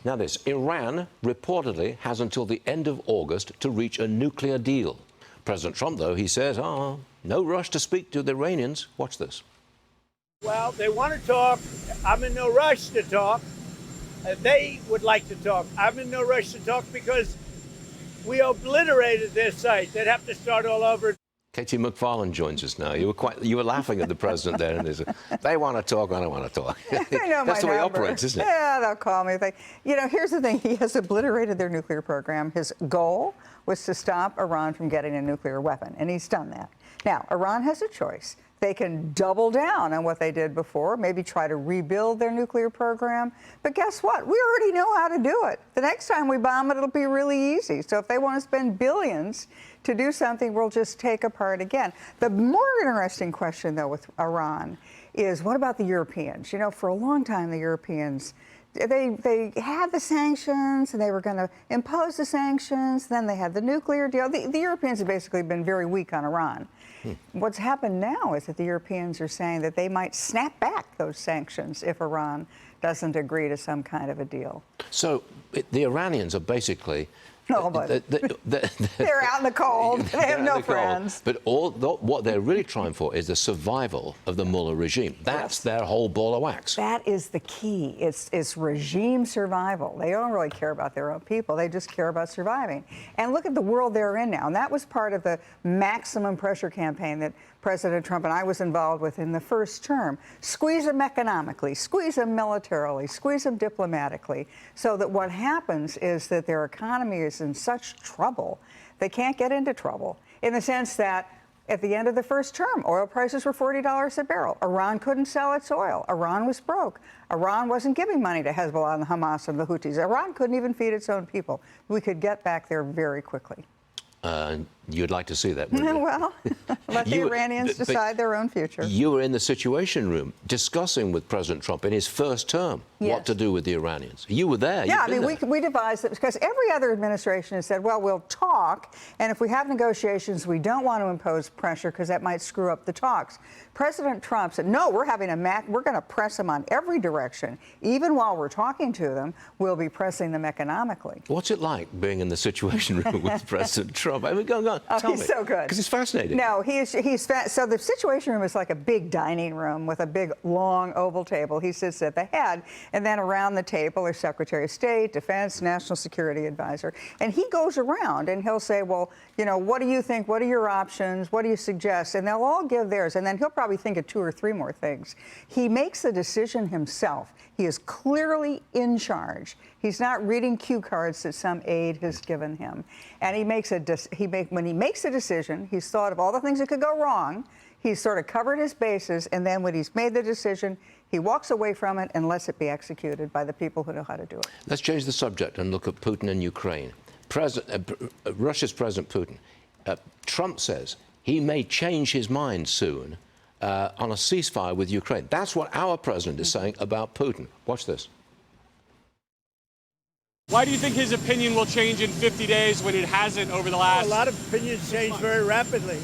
Now this, Iran reportedly has until the end of August to reach a nuclear deal. President Trump, though, he says, no rush to speak to the Iranians. Watch this. Well, they want to talk. I'm in no rush to talk. They would like to talk. I'm in no rush to talk because we obliterated their site. They'd have to start all over. Katie McFarland joins us now. You were laughing at the president there, and they want to talk, I don't want to talk. I know That's the way it number. operates, isn't it? Yeah, they'll call me. Here's the thing. He has obliterated their nuclear program. His goal was to stop Iran from getting a nuclear weapon, and he's done that. Now, Iran has a choice. They can double down on what they did before, maybe try to rebuild their nuclear program. But guess what? We already know how to do it. The next time we bomb it, it'll be really easy. So if they want to spend billions to do something, we'll just take apart again. The more interesting question, though, with Iran is what about the Europeans? You know, for a long time, the Europeans, they had the sanctions, and they were going to impose the sanctions. Then they had the nuclear deal. The Europeans have basically been very weak on Iran. What's happened now is that the Europeans are saying that they might snap back those sanctions if Iran doesn't agree to some kind of a deal. So the Iranians are basically... They're out in the cold. They have no friends. But what they're really trying for is the survival of the Mullah regime. That's their whole ball of wax. That is the key. It's regime survival. They don't really care about their own people. They just care about surviving. And look at the world they're in now. And that was part of the maximum pressure campaign that President Trump and I was involved with in the first term. Squeeze them economically, squeeze them militarily, squeeze them diplomatically, so that what happens is that their economy is in such trouble, they can't get into trouble, in the sense that at the end of the first term, oil prices were $40 a barrel. Iran couldn't sell its oil. Iran was broke. Iran wasn't giving money to Hezbollah and the Hamas and the Houthis. Iran couldn't even feed its own people. We could get back there very quickly. You'd like to see that, wouldn't you? Well, let the Iranians decide their own future. You were in the Situation Room discussing with President Trump in his first term what to do with the Iranians. You were there. Yeah, I mean, we devised it because every other administration has said, well, we'll talk, and if we have negotiations, we don't want to impose pressure because that might screw up the talks. President Trump said, no, we're going to press them on every direction. Even while we're talking to them, we'll be pressing them economically. What's it like being in the Situation Room with President Trump? I mean, go on. Oh, Tell he's me. So good. Because he's fascinating. No, so the Situation Room is like a big dining room with a big, long oval table. He sits at the head, and then around the table are Secretary of State, Defense, National Security Advisor. And he goes around and he'll say, well, you know, what do you think? What are your options? What do you suggest? And they'll all give theirs. And then he'll probably think of 2 or 3 more things. He makes the decision himself. He is clearly in charge. He's not reading cue cards that some aide has given him. And when he makes a decision, he's thought of all the things that could go wrong. He's sort of covered his bases, and then when he's made the decision, he walks away from it and lets it be executed by the people who know how to do it. Let's change the subject and look at Putin and Ukraine. Russia's President Putin, Trump says he may change his mind soon on a ceasefire with Ukraine. That's what our president is saying about Putin. Watch this. Why do you think his opinion will change in 50 days when it hasn't over the last... A lot of opinions change very rapidly.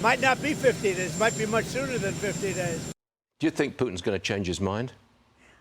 Might not be 50 days. Might be much sooner than 50 days. Do you think Putin's going to change his mind?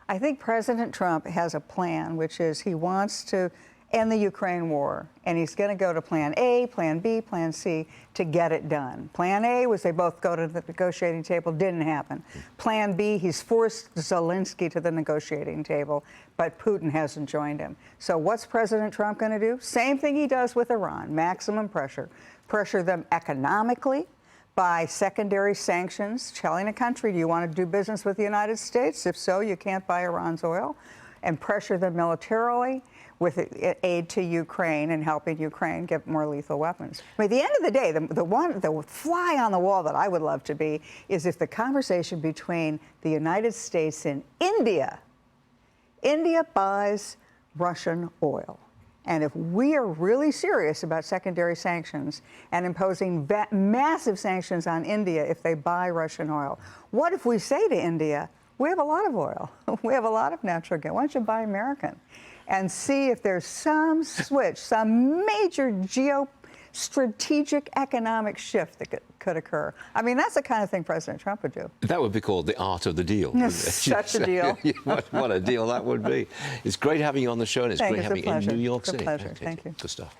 I think President Trump has a plan, which is he wants to end the Ukraine war, and he's going to go to Plan A, Plan B, Plan C to get it done. Plan A was they both go to the negotiating table, didn't happen. Plan B, he's forced Zelensky to the negotiating table, but Putin hasn't joined him. So what's President Trump going to do? Same thing he does with Iran, maximum pressure. Pressure them economically by secondary sanctions, telling a country, do you want to do business with the United States? If so, you can't buy Iran's oil. And pressure them militarily with aid to Ukraine and helping Ukraine get more lethal weapons. I mean, at the end of the day, the fly on the wall that I would love to be is if the conversation between the United States and India buys Russian oil. And if we are really serious about secondary sanctions and imposing massive sanctions on India if they buy Russian oil, what if we say to India, we have a lot of oil, we have a lot of natural gas, why don't you buy American? And see if there's some switch, some major strategic economic shift that could occur. I mean, that's the kind of thing President Trump would do. That would be called the art of the deal. wouldn't it? Such a deal. What a deal that would be. It's great having you on the show, and it's great having you in New York It's a City. pleasure. Thank you. Good stuff.